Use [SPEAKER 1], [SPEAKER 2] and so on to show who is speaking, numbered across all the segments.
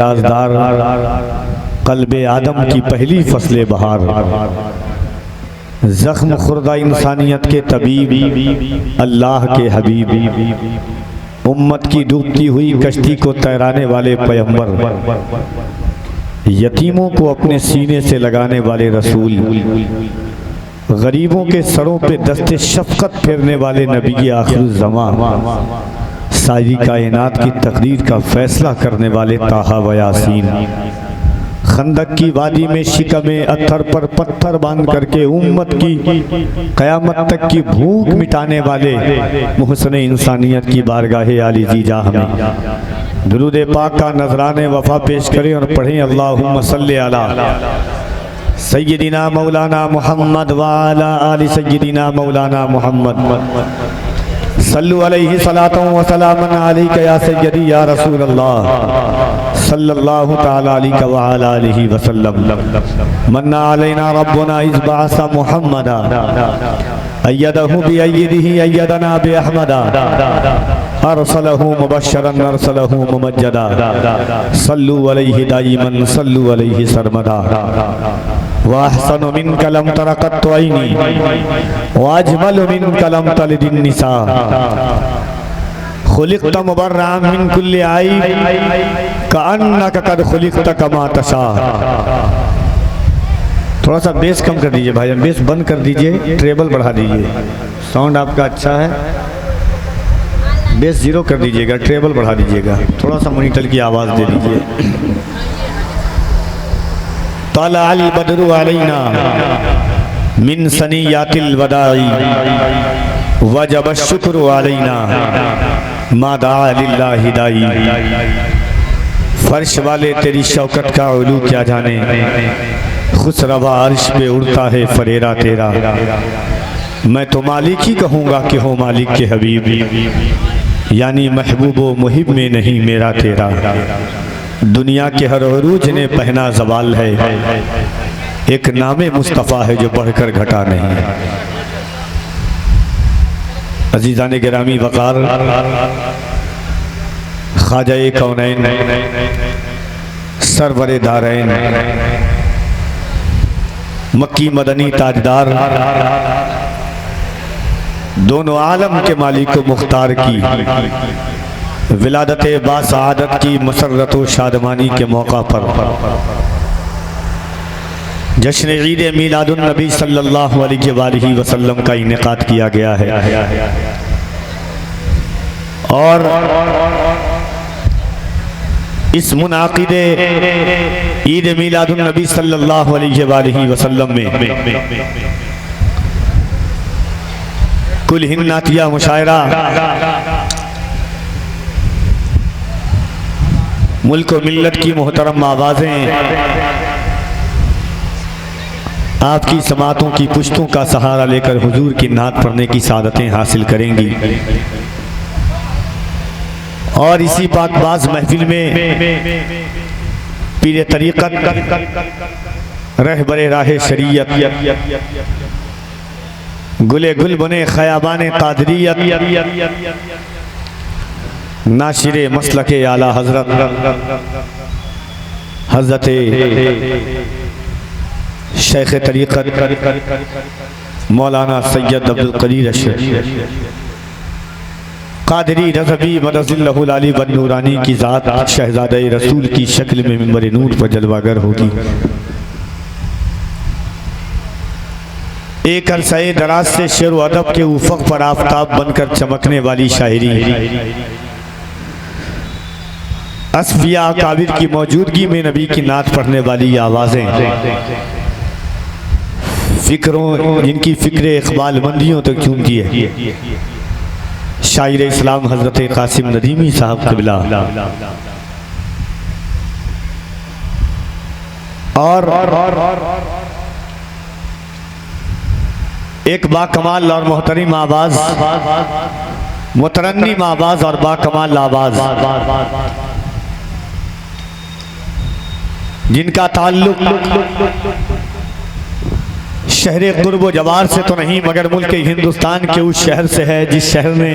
[SPEAKER 1] राजदार कल्बे आदम की पहली फसले बहार, जख्म खुर्दा इंसानियत के तबीब अल्लाह के हबीब, उम्मत की डूबती हुई कश्ती को तैराने वाले पैगंबर, यतीमों को अपने सीने से लगाने वाले रसूल, गरीबों के सरों पे दस्ते शफकत फेरने वाले नबी आखिरुज़्ज़मां, सारी कायनात की तकदीर का फैसला करने वाले ताहा व यासीन, खंदक की वादी में शिकमे अत्थर पर पत्थर बांध करके उम्मत की कयामत तक की भूख मिटाने वाले मुहसन इंसानियत की बारगाहे आली जीजा हमें दुरूद पाक का नजराने वफा पेश करें और पढ़ें अल्लाहुम्मा सल्ली अला सय्यदिना मौलाना मुहम्मद व अला आलि सय्यदिना मौलाना मुहम्मद सल्लु अलैहि सलातन व सलामन अलैका या सय्यदी या रसूल अल्लाह सल्लल्लाहु तआला अलैहि व अला आलिहि व सल्लम। मन्ना अलैना रब्बुना इज़ बअसा मुहम्मदा अय्यदहु बिअय्यदिही अय्यदना बिअहमदा अरसलहु मुबश्शरन अरसलहु मुमज्जदा सल्लु अलैहि दाइमन सल्लु अलैहि सरमदा वाहसनु मिन कलम तरकत ऐनी वाजमल मिन कलम तलिदिन निसा खुलिक़त मुबर्रअन मिन कुल्ली ऐब कअन्नका कद खुलिक़त कमा तशा। थोड़ा सा बेस कम कर दीजिए भाईजान, बेस बंद कर दीजिए, ट्रेबल बढ़ा दीजिए। साउंड आपका अच्छा है, बेस जीरो कर दीजिएगा, ट्रेबल बढ़ा दीजिएगा, थोड़ा सा मॉनिटर की आवाज़ दे दीजिए। तला अल बदरु अलैना मिन सनियातिल वदाई वजब शुक्र अलैना मा दआ लिल्लाहि दाई। फर्श वाले तेरी शौकत का उलू क्या जाने, खुसरवा अर्श पे उड़ता है फरेरा तेरा। मैं तो मालिक ही कहूँगा कि हो मालिक के हबीब, यानी महबूब व मुहिब में नहीं मेरा तेरा। दुनिया के हर अरूज ने पहना जवाल है, एक नामे मुस्तफ़ा है जो बढ़कर घटा नहीं। अजीज़ान गिरामी वक़ार, ख्वाजा कौनैन सरवरे दारैन मक्की मदनी ताजदार, दोनों आलम के मालिक व मुख्तार की विलादत बासआदत की मसरत व शादमानी के मौका पर जश्न ईद मीलादुन नबी सल्लल्लाहु अलैहि वसल्लम का इनेकाद किया गया है। और इस मुनाकिदे ईद मीलादुन नबी सल्लल्लाहु अलैहि वसल्लम में कुल हिन्नातिया मुशायरा मुल्क व मिल्लत की मोहतरम आवाज़ें आपकी समातों की पुश्तों का सहारा लेकर हुजूर की नात पढ़ने की सादतें हासिल करेंगी। और इसी पाकबाज महफिल में पीर तरीक़त रहबरे राह शरीयत गुले गुल बने ख़याबान क़ादरियत नाशिरे मसलके आला हज़रत शेख तरीक़त मौलाना सैयद अब्दुल क़दीर अशरफ़ी क़ादरी रज़वी मदज़िल्लहुल आली व नूरानी की ज़ात शहज़ादे रसूल की शक्ल में मिंबर नूर पर जलवागर होगी। एक अरसे दराज से शेर व अदब के उफ़क़ पर आफ़ताब बनकर चमकने वाली शायरी, असफिया काबिर की मौजूदगी में नबी की नात पढ़ने वाली आवाज़ें, फ़िक्रों जिनकी फ़िक्र इक़बाल मंदियों तक चूमती है, शायर इस्लाम हज़रत क़ासिम नदीमी साहब क़िबला और एक बाकमाल और मोहतरम आवाज़, मुतरन्निम आवाज़ और बाकमाल आवाज़ जिनका ताल्लुक शहर कुर्ब जवार से तो नहीं मगर मुल्क हिंदुस्तान के उस शहर से है जिस शहर ने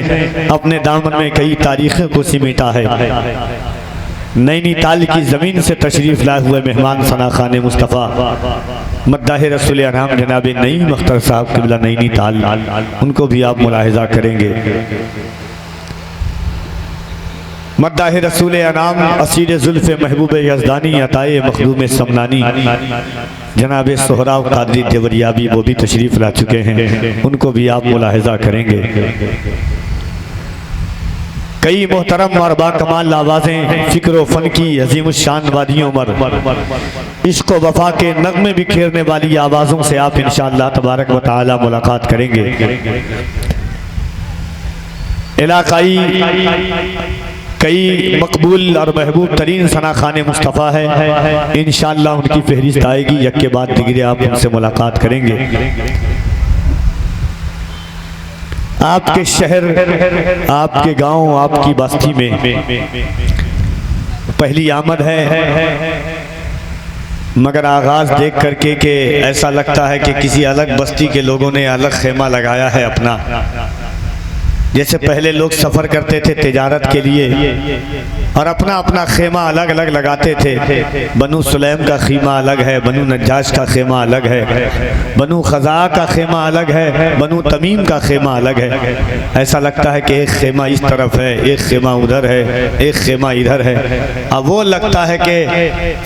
[SPEAKER 1] अपने दामन में कई तारीख़ों को सिमेटा है। नैनीताल की ज़मीन से तशरीफ़ लाए हुए मेहमान सना खान मुस्तफ़ा मद्दाह रसूल अनाम जनाब नईम अख्तर साहब क़िबला नैनीताल, उनको भी आप मुलाहिज़ा करेंगे। मद्दाह रसूल अनाम असीर ज़ुल्फ़ महबूब यज़दानी अताए मखदूम समनानी जनाब सोहराब क़ादरी देवरियाबी वो भी तशरीफ़ ला चुके हैं, उनको भी आप मुलाहिज़ा करेंगे। कई मोहतरम और बाकमाल आवाज़ें फ़िक्र व फ़न की अजीम शान वादियों मर इश्क़ व वफ़ा के नग़्मे बिखेरने वाली आवाज़ों से आप इंशाअल्लाह तबारक व तआला मुलाकात करेंगे। इलाक़ाई कई मकबूल और महबूब तरीन सना खान मुस्तफ़ा है, इंशाअल्लाह उनकी फहरिस्त आएगी, एक के बाद दिगरे आप उनसे मुलाकात करेंगे। आपके शहर, आपके गांव, आपकी बस्ती में पहली आमद है, मगर आगाज़ देख करके कि ऐसा लगता है कि किसी अलग बस्ती के लोगों ने अलग खेमा लगाया है अपना। जैसे पहले लोग सफ़र करते थे तिजारत के लिए और अपना अपना खेमा अलग अलग लगाते थे। बनु सुलैम का खेमा अलग है, बनु नज्जाश का खेमा अलग है, बनु खज़ा का खेमा अलग है, बनु तमीम का खेमा अलग है। ऐसा लगता है कि एक खेमा इस तरफ है, एक खेमा उधर है, एक खेमा इधर है। अब वो लगता है कि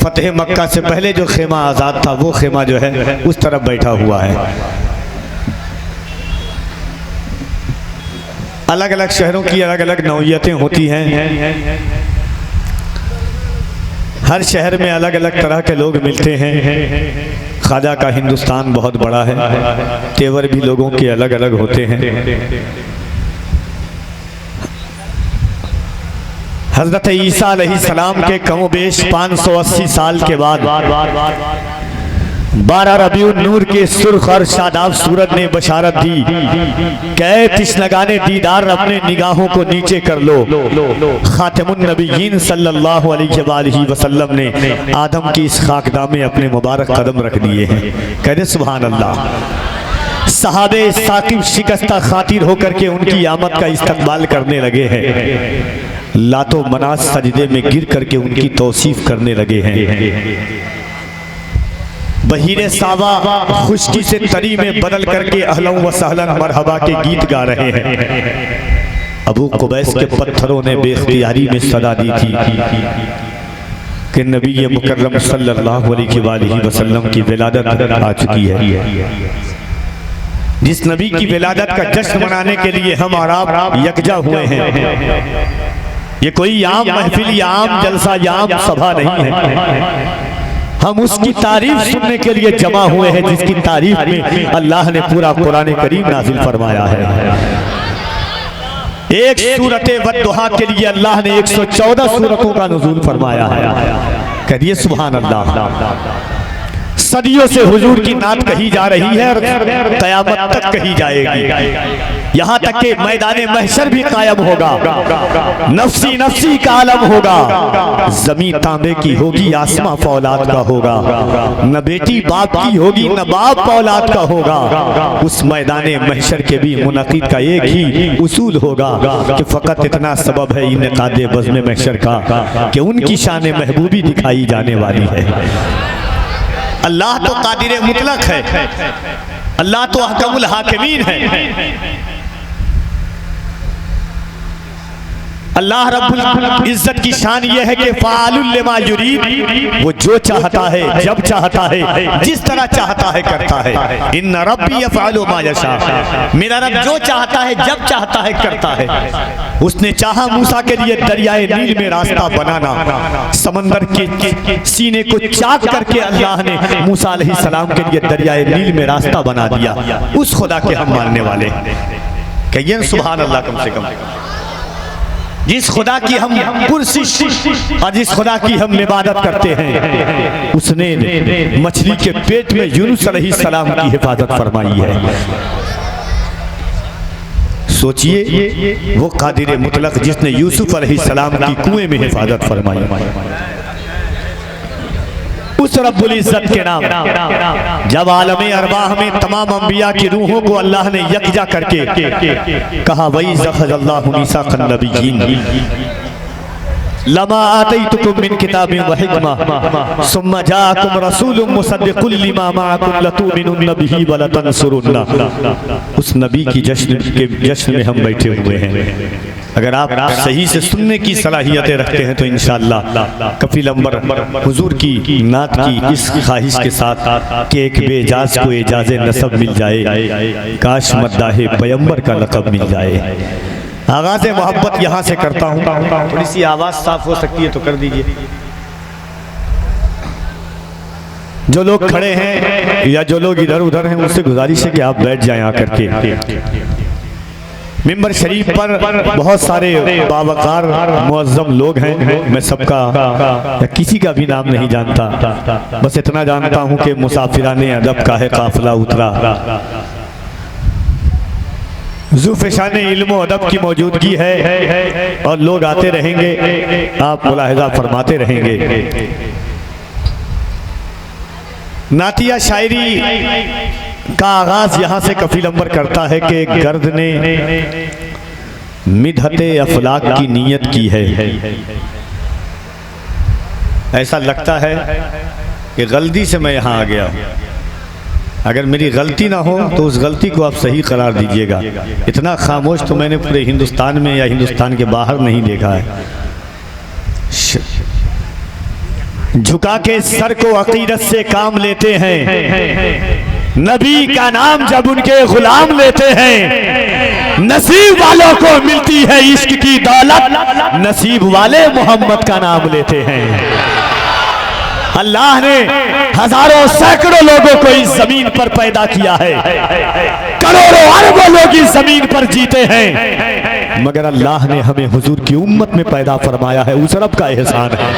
[SPEAKER 1] फ़तेह मक्का से पहले जो खेमा आज़ाद था वो खेमा जो है उस तरफ बैठा हुआ है। अलग अलग शहरों की अलग अलग नौइयतें होती हैं, हर शहर में अलग अलग तरह के लोग मिलते हैं। ख्वाजा का हिंदुस्तान बहुत बड़ा है, तेवर भी लोगों के अलग अलग होते हैं। हज़रत ईसा अलैहिस्सलाम के कमोबेश 580 साल के बाद 12 रबीउन नूर के सुर्ख और शादाब सूरज ने बशारत दी, कै तिश्नगाने दीदार अपने निगाहों को नीचे कर लो। खातिमुन नबीयीन सल्लल्लाहु अलैहि वसल्लम ने आदम की इस खाकदाम में अपने मुबारक कदम रख दिए हैं। कहते सुभान अल्लाह। सहाबे साकिब शिकस्ता खातिर होकर के उनकी आमद का इस्तकबाल करने लगे हैं। लातो मनास सजदे में गिर करके उनकी तौसीफ करने लगे हैं। बहीरे सावा खुश्की से तरी में बदल करके अहलन व सहलन मरहबा के गीत गा रहे हैं। अबू कुबैस के पत्थरों ने बेख्तियारी में सदा दी थी कि नबी मुकर्रम सल्लल्लाहु अलैहि वसल्लम की विलादत आ चुकी है। जिस नबी की विलादत का जश्न मनाने के लिए हम और आप यकजा हुए हैं, ये कोई आम महफिल या आम जलसा या आम सभा नहीं है। हम उसकी तारीफ सुनने के लिए जमा हुए हैं जिसकी तारीफ में अल्लाह ने पूरा कुरान करीम नाजिल फरमाया है। एक सूरत वद्दुहा के लिए अल्लाह ने 114 सूरतों का नुज़ूल फरमाया है। कहिए सुभान अल्लाह। सदियों से हुजूर की नात कही जा रही है और क़यामत तक कही जाएगी, यहाँ तक कि मैदाने महशर भी कायम होगा। नफ्सी नफ्सी का आलम होगा, जमीन तांबे की होगी, आसमां फौलाद का होगा। न बेटी बाप की होगी, न बाप फौलाद का होगा। उस मैदाने महशर के भी मुनाकिद का एक ही उसूल होगा कि फ़कत इतना सबब है इनेकादे बज़्म महशर का कि उनकी शान महबूबी दिखाई जाने वाली है। अल्लाह तो कादिर मुतलक है, अल्लाह तो अहकमुल हाकिमीन है। अल्लाह रब्बुल इज्जत की शान यह है कि फ़ाअलुल लिमा युरीद, वो जो चाहता है, जब चाहता है, जिस तरह चाहता है करता है। इन्ना रब्बी यफ़अलु मा यशा, मेरा रब जो चाहता है, जब चाहता है करता है। उसने चाहा मूसा के लिए दरियाए नील में रास्ता बनाना, समंदर के सीने को चाक करके अल्लाह ने मूसा अलैहिस्सलाम के लिए दरियाए नील में रास्ता बना दिया। उस खुदा के हम मानने वाले कहिए सुभान अल्लाह। कम से कम जिस खुदा की हम पुरसिश और जिस खुदा की हम इबादत करते हैं, उसने मछली के पेट में यूनुस अलैहिस्सलाम की हिफाजत फरमाई है। सोचिए वो कादिर मुतलक जिसने यूसुफ अलैहिस्सलाम की कुएं में हिफाजत फरमाई। उस रब्बुल इज्जत के नाम जब आलमे अरवाह में तमाम अंबिया की रूहों को अल्लाह ने यकजा करके कहा, वही ज़ख़ज़ल्लाहु मीसाक़न नबिय्यीन, लमा आतैतुकुम मिन किताबिन व हिकमा सुम्मा जाअकुम रसूलुम मुसद्दिकुल लिमा मअकुम लतुमिनुन बिही व लतंसुरुन्ना। उस नबी की जश्न में हम बैठे हुए हैं। अगर आप सही से सुनने की सलाहियतें रखते हैं तो इंशाअल्लाह कफील अंबर हुजूर की नात की इस ख्वाहिश के साथ कि एक बेजाज को एजाज़े नसब मिल जाए, काश मद्दाहे पैगंबर का लक़ब मिल जाए। आगाज़ मोहब्बत यहाँ से करता हूँ, थोड़ी सी आवाज़ साफ हो सकती है तो कर दीजिए। जो लोग खड़े हैं या जो लोग इधर उधर हैं उनसे गुजारिश है कि आप बैठ जाएं आकर के। मिंबर शरीफ पर बहुत सारे बावकार मुअज़्ज़म लोग हैं, मैं सबका या किसी का भी नाम नहीं जानता, बस इतना जानता हूँ कि मुसाफिराने अदब का है काफिला उतरा। ज़ुफ़ेशाने इल्म व अदब की मौजूदगी है और लोग आते रहेंगे, आप मुलाहिज़ा फरमाते रहेंगे। नातिया शायरी का आगाज यहाँ से कफील अंबर करता है कि गर्द ने मिदहते अफलाक की नीयत की है। ऐसा लगता है कि गलती से मैं यहाँ आ गया, अगर मेरी गलती ना हो तो उस गलती को आप सही करार दीजिएगा। इतना खामोश तो मैंने पूरे हिंदुस्तान में या हिंदुस्तान के बाहर नहीं देखा है। झुका के सर को अकीदत से काम लेते हैं, नबी का नाम जब उनके गुलाम लेते हैं, नसीब वालों को मिलती है इश्क की दौलत, नसीब वाले मोहम्मद का नाम लेते हैं। अल्लाह ने हजारों सैकड़ों लोगों को इस जमीन पर पैदा किया है, करोड़ों अरबों लोग इस जमीन पर जीते हैं, मगर अल्लाह ने हमें हुजूर की उम्मत में पैदा फरमाया है, उस रब का एहसान है।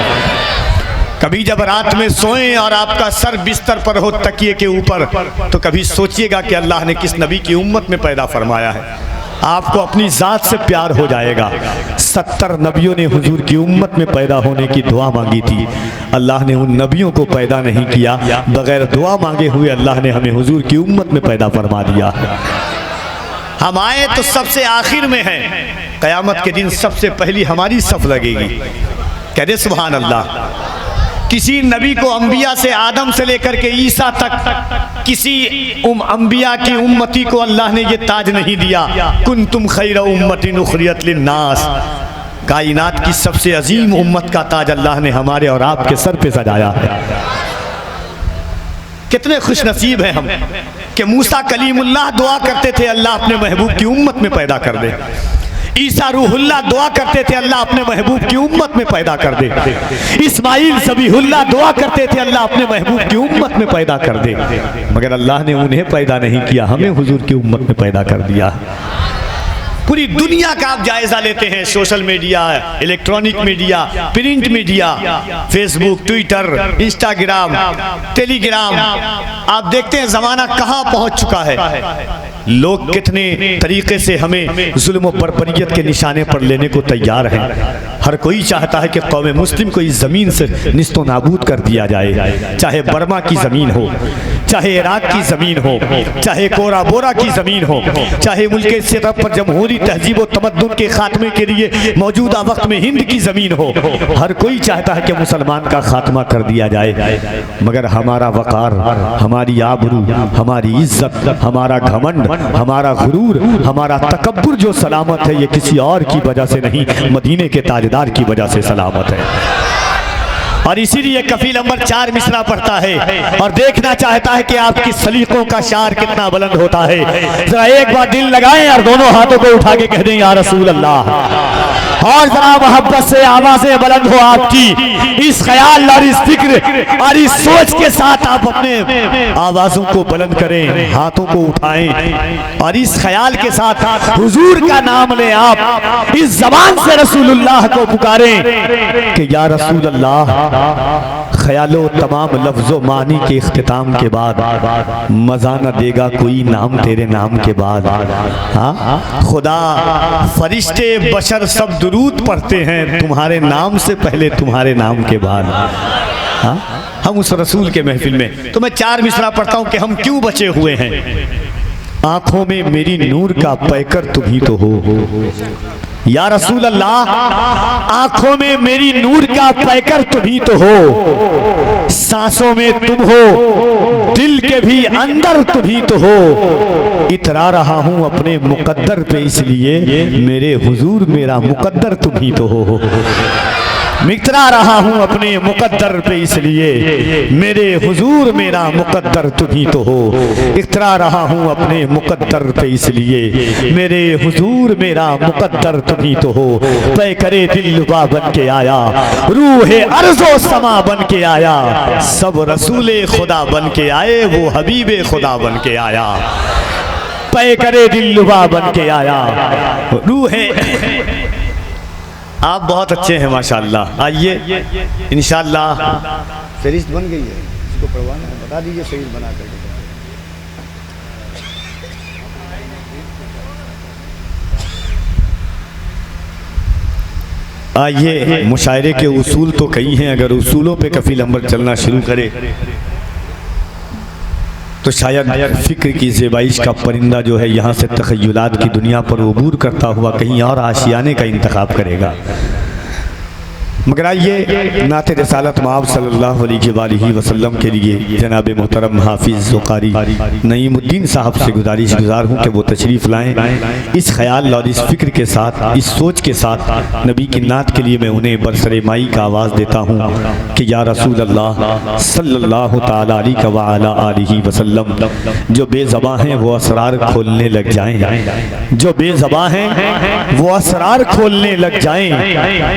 [SPEAKER 1] कभी जब रात में सोएं और आपका सर बिस्तर पर हो तकिए के ऊपर, तो कभी सोचिएगा कि अल्लाह ने किस नबी की उम्मत में पैदा फरमाया है। आपको अपनी ज़ात से प्यार हो जाएगा। 70 नबियों ने हुजूर की उम्मत में पैदा होने की दुआ मांगी थी, अल्लाह ने उन नबियों को पैदा नहीं किया, बगैर दुआ मांगे हुए अल्लाह ने हमें हुजूर की उम्मत में पैदा फरमा दिया। हम आए तो सबसे आखिर में हैं, क़यामत के दिन सबसे पहली हमारी सफ लगेगी। कह दे सुभान अल्लाह। किसी नबी को अंबिया से आदम से लेकर के ईसा तक किसी अंबिया की उम्मती को अल्लाह ने ये ताज नहीं दिया, कुंतुम खैरा उम्मतिन उखरियत लिन्नास। कायनात की सबसे अजीम उम्मत का ताज अल्लाह ने हमारे और आपके सर पे सजाया है। कितने खुश नसीब हैं हम कि मूसा कलीमुल्लाह दुआ करते थे अल्लाह अपने महबूब की उम्मत में पैदा कर दे, ईसा रूहुल्लाह दुआ करते थे अल्लाह अपने महबूब की उम्मत में पैदा कर दे, इस्माइल ज़बीहुल्लाह दुआ करते थे अल्लाह अपने महबूब की उम्मत में पैदा कर दे, मगर अल्लाह ने उन्हें पैदा नहीं किया, हमें हुजूर की उम्मत में पैदा कर दिया। पूरी दुनिया का आप जायजा लेते हैं, social media, electronic media, print media, Facebook, Twitter, Instagram, Telegram, आप देखते हैं जमाना कहाँ पहुंच चुका है। लोग कितने तरीके से हमें जुल्म और बर्बरियत के निशाने पर लेने को तैयार हैं। हर कोई चाहता है कि कौम मुस्लिम को इस ज़मीन से निस्तो नाबूद कर दिया जाए, चाहे बर्मा की ज़मीन हो, चाहे इराक की ज़मीन हो, चाहे कोरा बोरा की ज़मीन हो, चाहे मुल्क सतह पर जमहूरी तहजीब व तमद्दुन के खात्मे के लिए मौजूदा वक्त में हिंद की ज़मीन हो। हर कोई चाहता है कि मुसलमान का खात्मा कर दिया जाए, मगर हमारा वक़ार, हमारी आबरू, हमारी इज्जत, हमारा घमंड, हमारा गुरूर, हमारा तकब्बुर जो सलामत है, ये किसी और की वजह से नहीं, मदीने के ताजदार की वजह से सलामत है। और इसीलिए कफील अंबर 4 मिसरा पढ़ता है और देखना चाहता है कि आपकी सलीकों का शार कितना बुलंद होता है। जरा एक बार दिल लगाएं और दोनों हाथों को उठा के कह दें या रसूल अल्लाह, और जरा मोहब्बत से आवाजें बुलंद हो आपकी, इस ख्याल और इस फिक्र और इस सोच के साथ आप अपने आवाजों को बुलंद करें, हाथों को उठाएं और इस ख्याल के साथ हुजूर का नाम लें, आप इस जबान से रसूलुल्लाह को पुकारें कि या रसूल अल्लाह। ख्यालो तमाम लफ्ज़ो मानी के इख्तिताम के बाद मज़ा न देगा कोई नाम तेरे नाम के बाद। हाँ, खुदा फरिश्ते बशर सब दुरूद पढ़ते हैं तुम्हारे नाम से पहले, तुम्हारे नाम के बाद। हाँ, हम उस रसूल के महफिल में, तो मैं 4 मिसरा पढ़ता हूँ कि हम क्यों बचे हुए हैं। आँखों में मेरी नूर का पैकर तुम ही तो हो, या रसूल अल्लाह, आंखों में मेरी नूर का पैकर तुम ही तो हो, सांसों में तुम हो, दिल के भी अंदर तुम ही तो हो। इतरा रहा हूं अपने मुकद्दर पे इसलिए मेरे हुजूर मेरा मुकद्दर तुम ही तो हो। मितरा रहा हूं अपने मुकद्दर पे इसलिए मेरे हुजूर मेरा मुकद्दर तुम ही तो हो। इतरा रहा हूं अपने मुकद्दर पे इसलिए मेरे हुजूर मेरा मुकद्दर तुम ही तो हो। तय करे दिलरुबा बन के आया, रूहे अर्ज़ो समा बन के आया, सब रसूले खुदा बन के आए, वो हबीबे खुदा बन के आया। तय करे दिलरुबा बन के आया, रूहे। आप बहुत अच्छे हैं माशाअल्लाह। आइए इंशाअल्लाह। फहरिस्त बन गई है, इसको पढ़वाना है, बता दीजिए फहरिस्त बना कर। आइए, मुशायरे के उसूल तो कई हैं, अगर उसूलों पे कफील अमर चलना शुरू करे तो शायद फिक्र की ज़ेबाइश का परिंदा जो है यहाँ से तख़य्युलात की दुनिया पर अबूर करता हुआ कहीं और आशियाने का इंतखाब करेगा। मगर आइए नाते रिसालत मआब सल्लल्लाहु अलैहि वसल्लम के लिए जनाब मोहतरम हाफिज़ क़ारी नईमुद्दीन साहब से गुजारिश गुजार हूँ कि वो तशरीफ़ लाएँ। इस ख्याल और इस फ़िक्र के साथ, इस सोच के साथ नबी की नात के लिए मैं उन्हें बरसरे माई का आवाज़ देता हूँ कि या रसूल अल्लाह सल्लल्लाहु तआला अलैहि वसल्लम, जो बेज़बां हैं वो असरार खोलने लग जाएँ, जो बेज़बां हैं वो असरार खोलने लग जाएँ,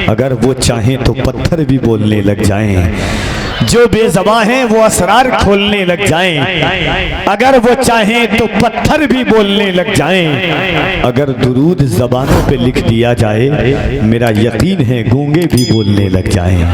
[SPEAKER 1] अगर वो चाहें तो पत्थर भी बोलने लग जाएं। जो बेज़बां हैं वो असरार खोलने लग जाएं, अगर वो चाहें तो पत्थर भी बोलने लग जाएं। अगर दुरूद ज़बानों पे लिख दिया जाए, मेरा यकीन है गूंगे भी बोलने लग जाएं।